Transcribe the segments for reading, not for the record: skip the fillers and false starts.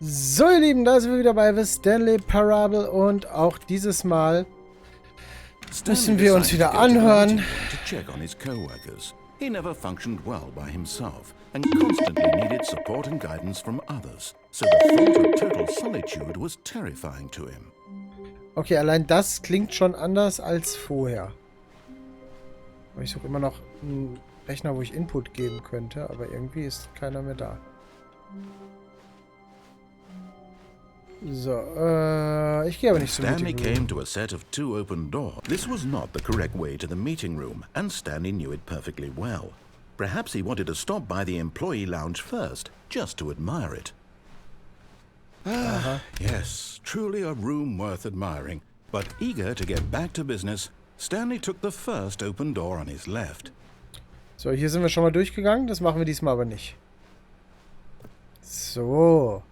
So, ihr Lieben, da sind wir wieder bei Stanley Parable und auch dieses Mal müssen wir uns wieder anhören. He never functioned well by himself and constantly needed support and guidance from others. So the thought of total solitude was terrifying to him. Okay, allein das klingt schon anders als vorher. Ich suche immer noch einen Rechner, wo ich Input geben könnte, aber irgendwie ist keiner mehr da. So, ich gehe aber nicht zum Stanley Meeting Room. came to a set of 2 open doors. This was not the correct way to the meeting room, and Stanley knew it perfectly well. Perhaps he wanted to stop by the employee lounge first, just to admire it. Yes, truly a room worth admiring. But eager to get back to business, Stanley took the first open door on his left. So, hier sind wir schon mal durchgegangen. Das machen wir diesmal aber nicht. So.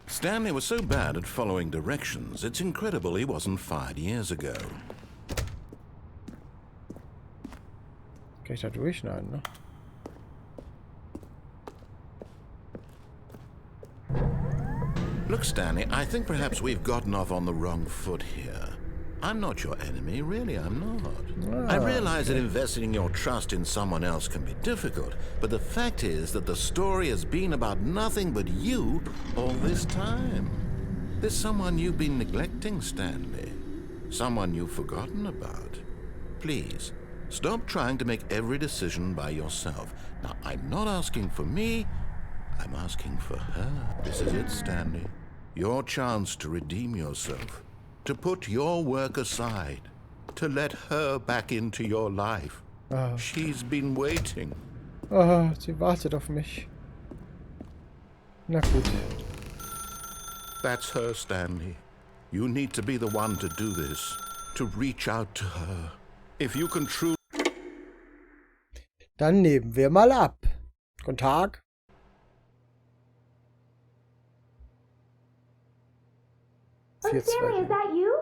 Stanley was so bad at following directions, it's incredible he wasn't fired years ago. Kann ich da durch? Nein, ne? Look, Stanley, I think perhaps we've gotten off on the wrong foot here. I'm not your enemy, really, I'm not. I realize that investing your trust in someone else can be difficult, but the fact is that the story has been about nothing but you all this time. There's someone you've been neglecting, Stanley. Someone you've forgotten about. Please, stop trying to make every decision by yourself. Now, I'm not asking for me, I'm asking for her. This is it, Stanley. Your chance to redeem yourself. To put your work aside, to let her back into your life. She's been waiting. Sie wartet auf mich. Na gut. That's her, Stanley. You need to be the one to do this, to reach out to her. If you can truly... Dann nehmen wir mal ab. Guten Tag. Oh, Stanley, is that you?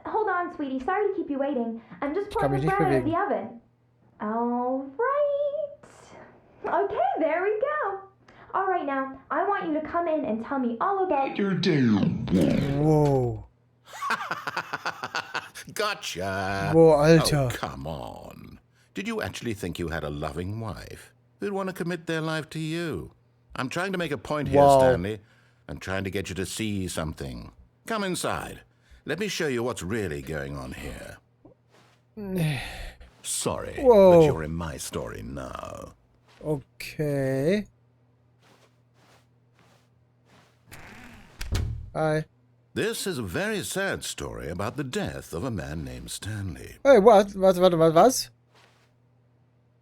Hold on, sweetie. Sorry to keep you waiting. I'm just pulling the bread out of the oven. All right. Okay, there we go. All right, now, I want you to come in and tell me all about your day. Whoa. Gotcha. Whoa, Alter. Oh, come on. Did you actually think you had a loving wife who'd want to commit their life to you? I'm trying to make a point here, Stanley. I'm trying to get you to see something. Come inside. Let me show you what's really going on here. Sorry, but you're in my story now. Okay. Hi. This is a very sad story about the death of a man named Stanley. Hey, was?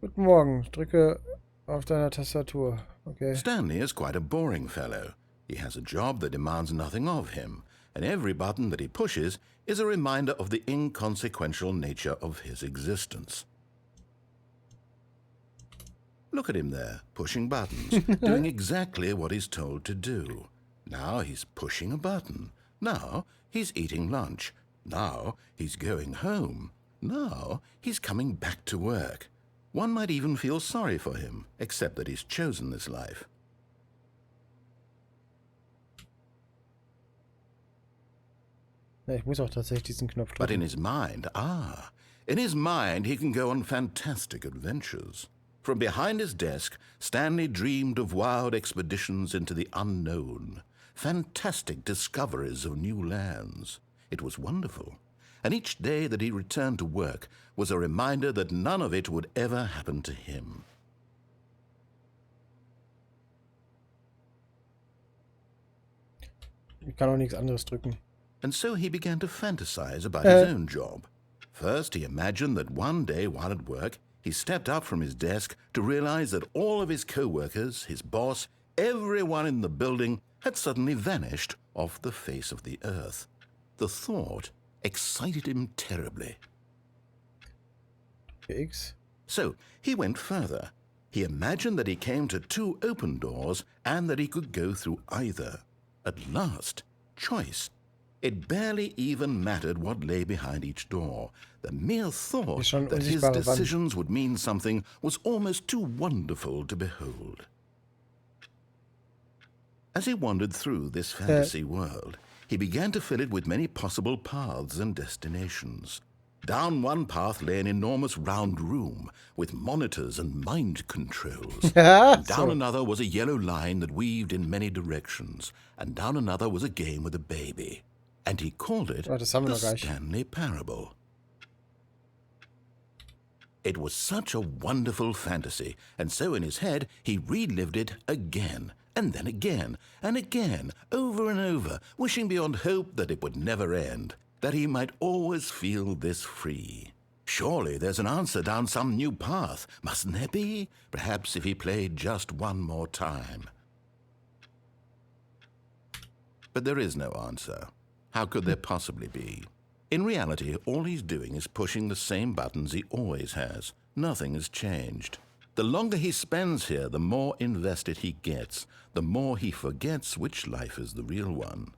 Guten Morgen. Drücke auf deiner Tastatur. Okay. Stanley is quite a boring fellow. He has a job that demands nothing of him, and every button that he pushes is a reminder of the inconsequential nature of his existence. Look at him there, pushing buttons, doing exactly what he's told to do. Now he's pushing a button. Now he's eating lunch. Now he's going home. Now he's coming back to work. One might even feel sorry for him, except that he's chosen this life. Ja, ich muss auch tatsächlich diesen Knopf drücken. But in his mind, he can go on fantastic adventures. From behind his desk, Stanley dreamed of wild expeditions into the unknown, fantastic discoveries of new lands. It was wonderful, and each day that he returned to work was a reminder that none of it would ever happen to him. Ich kann auch nichts anderes drücken. And so he began to fantasize about his own job. First, he imagined that one day while at work, he stepped up from his desk to realize that all of his co-workers, his boss, everyone in the building had suddenly vanished off the face of the earth. The thought excited him terribly. X. So he went further. He imagined that he came to 2 open doors and that he could go through either. At last, choice. It barely even mattered what lay behind each door. The mere thought that his decisions would mean something was almost too wonderful to behold. As he wandered through this fantasy world, he began to fill it with many possible paths and destinations. Down one path lay an enormous round room with monitors and mind controls. And down another was a yellow line that weaved in many directions. And down another was a game with a baby. And he called it the Stanley Parable. It was such a wonderful fantasy, and so in his head he relived it again, and then again, and again, over and over, wishing beyond hope that it would never end, that he might always feel this free. Surely there's an answer down some new path, mustn't there be? Perhaps if he played just one more time. But there is no answer. How could there possibly be? In reality, all he's doing is pushing the same buttons he always has. Nothing has changed. The longer he spends here, the more invested he gets, the more he forgets which life is the real one.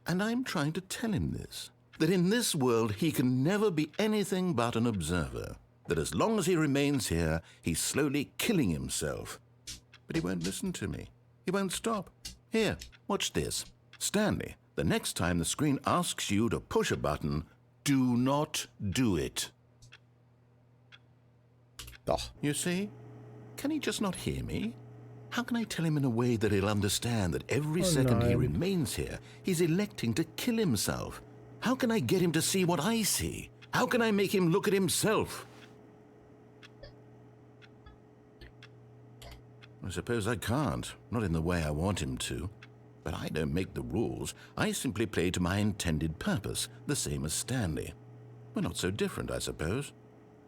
And I'm trying to tell him this, that in this world he can never be anything but an observer, that as long as he remains here, he's slowly killing himself. But he won't listen to me. He won't stop. Here, watch this. Stanley, the next time the screen asks you to push a button, do not do it. Doch. You see? Can he just not hear me? How can I tell him in a way that he'll understand that every second he remains here, he's electing to kill himself? How can I get him to see what I see? How can I make him look at himself? I suppose I can't, not in the way I want him to. But I don't make the rules. I simply play to my intended purpose, the same as Stanley. We're not so different, I suppose.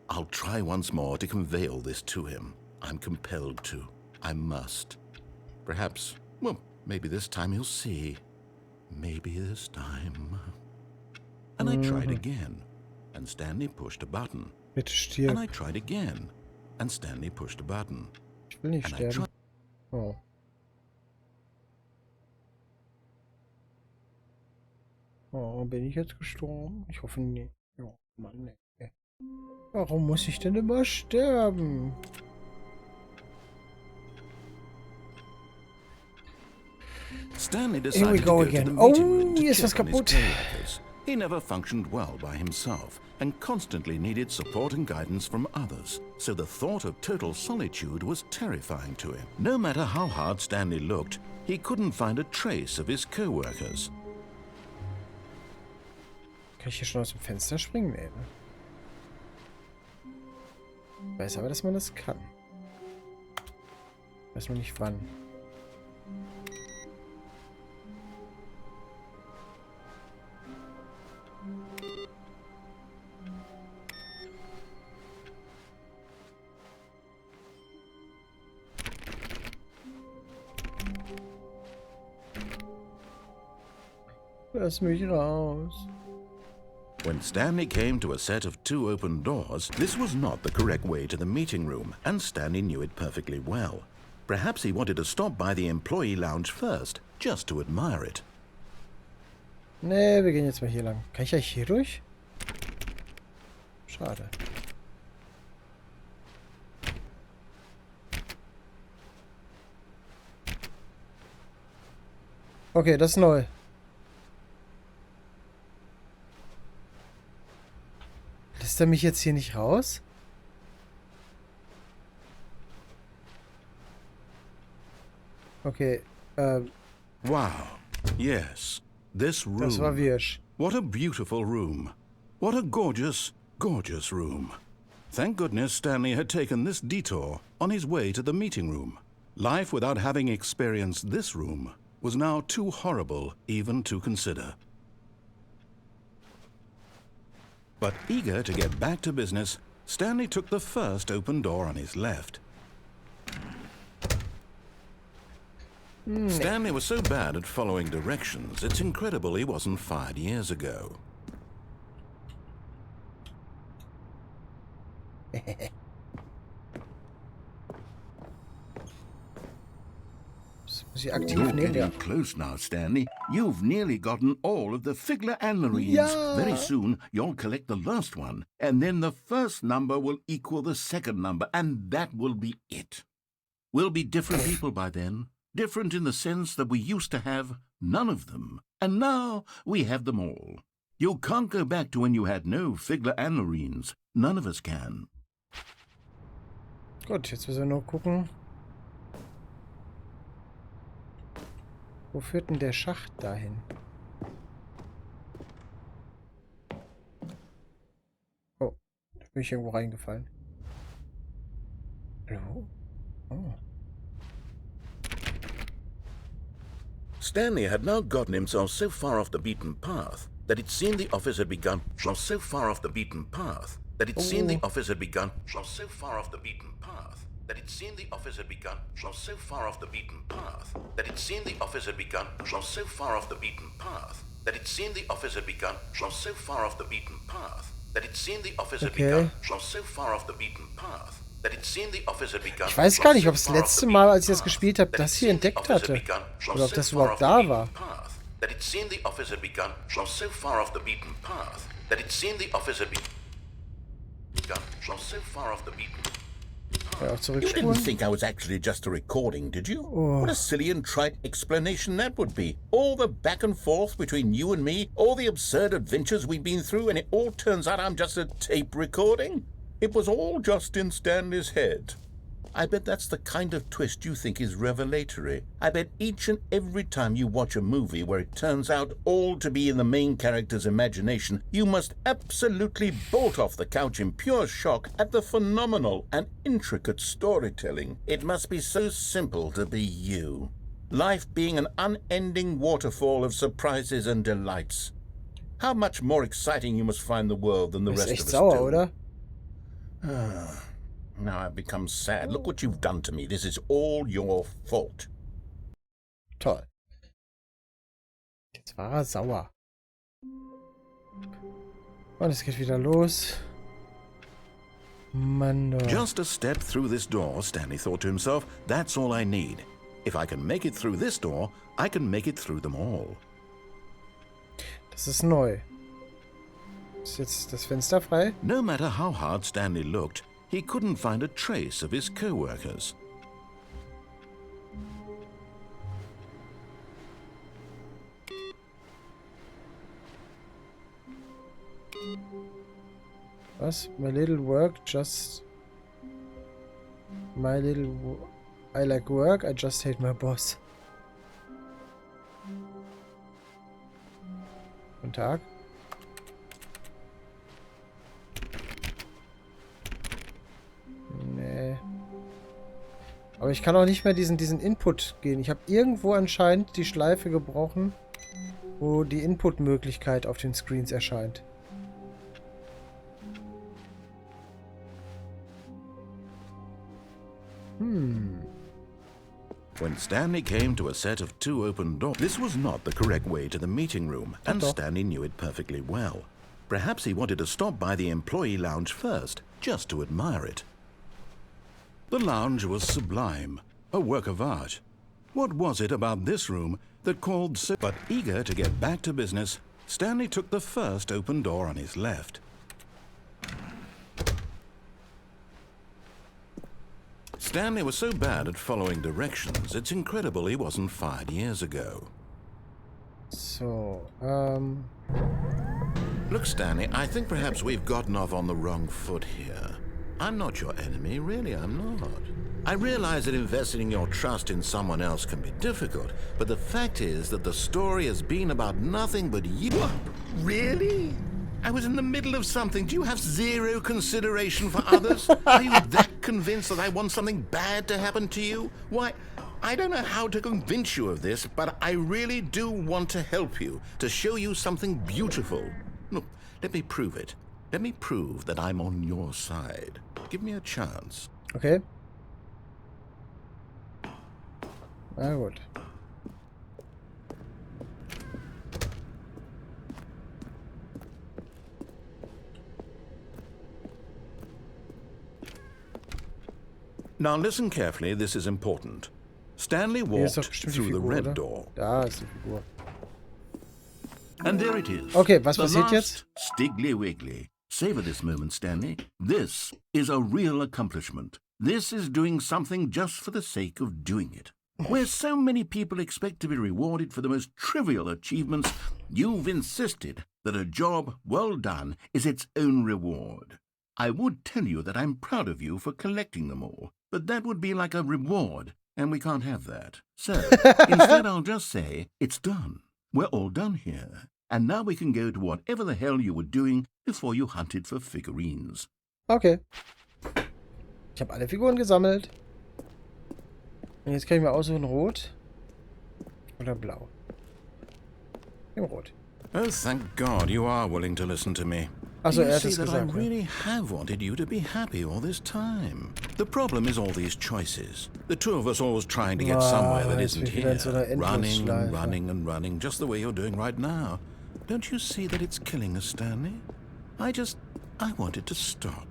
I'll try once more to convey all this to him. I'm compelled to. I must. Perhaps, well, maybe this time he'll see. Maybe this time. And I tried again, and Stanley pushed a button. Bitte stirb. And I tried again, and Stanley pushed a button. Ich will nicht sterben. Oh. Oh, bin ich jetzt gestorben? Ich hoffe nicht. Oh, Mann, ey. Warum muss ich denn immer sterben? Stanley decided to go to the meeting room to check on his coworkers. He never functioned well by himself and constantly needed support and guidance from others, so the thought of total solitude was terrifying to him. No matter how hard Stanley looked, he couldn't find a trace of his coworkers. Kann ich hier schon aus dem Fenster springen? Nee, ne? Ich weiß aber, dass man das kann. Ich weiß nur nicht wann. Lass mich raus. When Stanley came to a set of 2 open doors, this was not the correct way to the meeting room, and Stanley knew it perfectly well. Perhaps he wanted to stop by the employee lounge first, just to admire it. Nee, wir gehen jetzt mal hier lang. Kann ich eigentlich hier durch? Schade. Okay, das ist neu. Lässt er mich jetzt hier nicht raus? Okay, Wow. Yes. This room. das war wirsch. What a beautiful room. What a gorgeous, gorgeous room. Thank goodness Stanley had taken this detour on his way to the meeting room. Life without having experienced this room was now too horrible even to consider. But eager to get back to business, Stanley took the first open door on his left. Stanley was so bad at following directions, it's incredible he wasn't fired years ago. Muss ich aktiv You're nehmen? getting Ja. close now, Stanley. You've nearly gotten all of the Figler Anlarines. Ja. Very soon, you'll collect the last one, and then the first number will equal the second number, and that will be it. We'll be different people by then. Different in the sense that we used to have none of them. And now we have them all. You can't go back to when you had no Figler and Marines. None of us can. Gut, jetzt müssen wir nur gucken. Wo führt denn der Schacht dahin? Oh, da bin ich irgendwo reingefallen. Hallo? Oh. Stanley had now gotten himself so far off the beaten path that it seemed the office had begun. So far off the beaten path that it seemed the office had begun. So far off the beaten path that it seemed the office had begun. So far off the beaten path that it seemed the office had begun. So far off the beaten path that it seemed the office had begun. So far off the beaten path that it seemed the office had begun. So far off the beaten path. Ich weiß gar nicht, ob das letzte Mal, als ich das gespielt habe, das hier entdeckt hatte. Oder ob das überhaupt da war. Ja, auch You didn't think I was actually just a recording, did you? Oh. What a silly and trite explanation that would be. All the back and forth between you and me, all the absurd adventures we've been through, and it all turns out I'm just a tape recording? It was all just in Stanley's head. I bet that's the kind of twist you think is revelatory. I bet each and every time you watch a movie where it turns out all to be in the main character's imagination, you must absolutely bolt off the couch in pure shock at the phenomenal and intricate storytelling. It must be so simple to be you. Life being an unending waterfall of surprises and delights. How much more exciting you must find the world than the rest of us sauer, do. Oder? Now I've become sad. Look what you've done to me. This is all your fault. Toll. Jetzt war er sauer. Und es geht wieder los. Mann, doch. Just a step through this door, Stanley thought to himself. That's all I need. If I can make it through this door, I can make it through them all. Das ist neu. Ist jetzt das Fenster frei? No matter how hard Stanley looked, he couldn't find a trace of his co-workers. Was? My little work just... My little... I like work, I just hate my boss. Guten Tag. Nee. Aber ich kann auch nicht mehr diesen Input gehen. Ich habe irgendwo anscheinend die Schleife gebrochen, wo die Input-Möglichkeit auf den Screens erscheint. When Stanley came to a set of 2 open doors, this was not the correct way to the meeting room, and Stanley knew it perfectly well. Perhaps he wanted to stop by the employee lounge first, just to admire it. The lounge was sublime, a work of art. What was it about this room that called so... But eager to get back to business, Stanley took the first open door on his left. Stanley was so bad at following directions, it's incredible he wasn't fired years ago. So, Look, Stanley, I think perhaps we've gotten off on the wrong foot here. I'm not your enemy, really, I'm not. I realize that investing your trust in someone else can be difficult, but the fact is that the story has been about nothing but you. What? Really? I was in the middle of something. Do you have zero consideration for others? Are you that convinced that I want something bad to happen to you? Why, I don't know how to convince you of this, but I really do want to help you, to show you something beautiful. Look, let me prove it. Let me prove that I'm on your side. Give me a chance. okay. Na gut. Now listen carefully, this is important. Stanley walked through the red door. Da ist die Figur. And there it is. Okay, was The passiert last jetzt? Stiggly Wiggly. Savor this moment, Stanley. This is a real accomplishment. This is doing something just for the sake of doing it. Where so many people expect to be rewarded for the most trivial achievements, you've insisted that a job well done is its own reward. I would tell you that I'm proud of you for collecting them all, but that would be like a reward, and we can't have that. So, instead I'll just say, it's done. We're all done here. And now we can go to whatever the hell you were doing before you hunted for figurines. Okay. Ich habe alle Figuren gesammelt. Und jetzt kann ich mir aussuchen, rot oder blau. Im Rot. Oh, thank God you are willing to listen to me. Also, You hat see es that I gesagt. really have wanted you to be happy all this time. The problem is all these choices. The two of us always trying to get somewhere that jetzt isn't bin ich wieder in so einer here. Running Endlosschleife. and running and running, just the way you're doing right now. Don't you see that it's killing us, Stanley? I wanted to stop.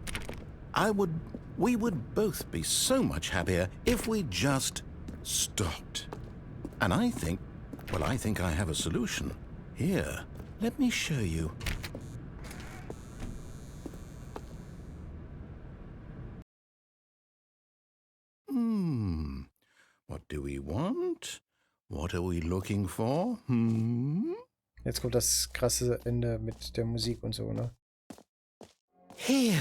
We would both be so much happier if we just stopped. And I think I have a solution. Here, let me show you. What do we want? What are we looking for? Jetzt kommt das krasse Ende mit der Musik und so, ne? Here.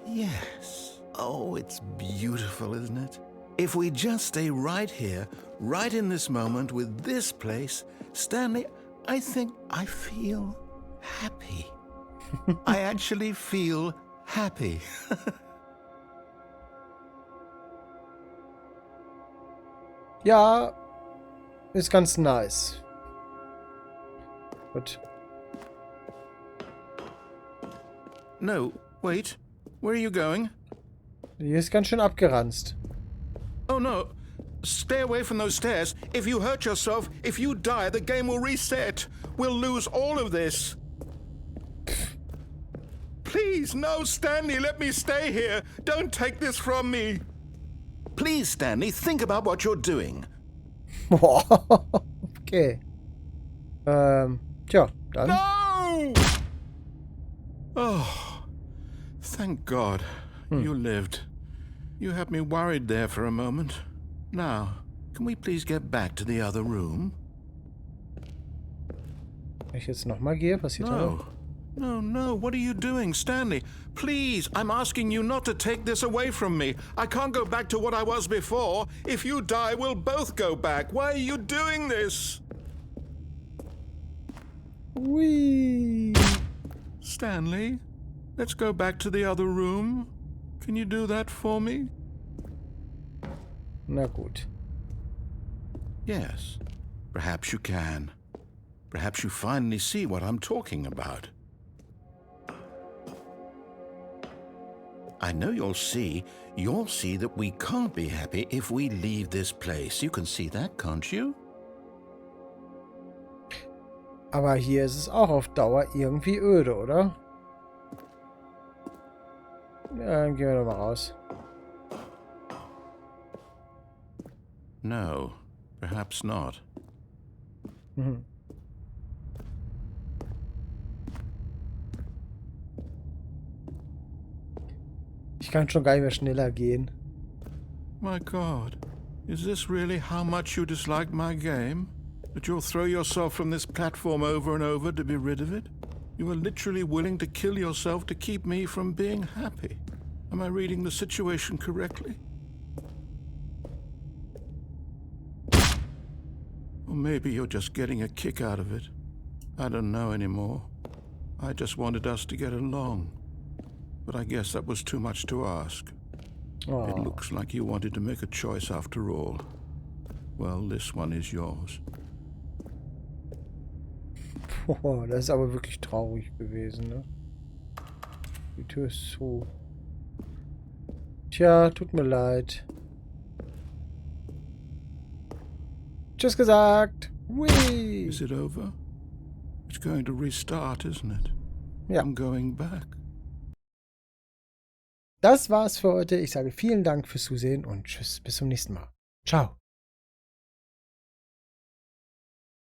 Yes. Oh, it's beautiful, isn't it? If we just stay right here, right in this moment with this place, Stanley, I think I feel happy. I actually feel happy. Ja, ist ganz nice. Gut. No, wait. Where are you going? Hier ist ganz schön abgeranzt. Oh no. Stay away from those stairs. If you hurt yourself, if you die, the game will reset. We'll lose all of this. Please, no, Stanley, let me stay here. Don't take this from me. Please, Stanley, think about what you're doing. Okay. Tja, dann. No! Oh, thank God. You lived. You had me worried there for a moment. Now, can we please get back to the other room? Wenn ich jetzt nochmal gehe, passiert da noch? No, what are you doing, Stanley? Please, I'm asking you not to take this away from me. I can't go back to what I was before. If you die, we'll both go back. Why are you doing this? Whee! Stanley, let's go back to the other room. Can you do that for me? Na gut. Yes, perhaps you can. Perhaps you finally see what I'm talking about. I know you'll see that we can't be happy if we leave this place. You can see that, can't you? Aber hier ist es auch auf Dauer irgendwie öde, oder? Ja, dann gehen wir doch mal raus. No, perhaps not. Ich kann schon gar nicht mehr schneller gehen. My God, is this really how much you dislike my game? That you'll throw yourself from this platform over and over to be rid of it? You are literally willing to kill yourself to keep me from being happy. Am I reading the situation correctly? Or maybe you're just getting a kick out of it. I don't know anymore. I just wanted us to get along. But I guess that was too much to ask. Oh. It looks like you wanted to make a choice after all. Well, this one is yours. Boah, das ist aber wirklich traurig gewesen, ne? Die Tür ist zu. Tja, tut mir leid. Tschüss gesagt. Whee! Is it over? It's going to restart, isn't it? Ja. I'm going back. Das war's für heute. Ich sage vielen Dank fürs Zusehen und tschüss, bis zum nächsten Mal. Ciao.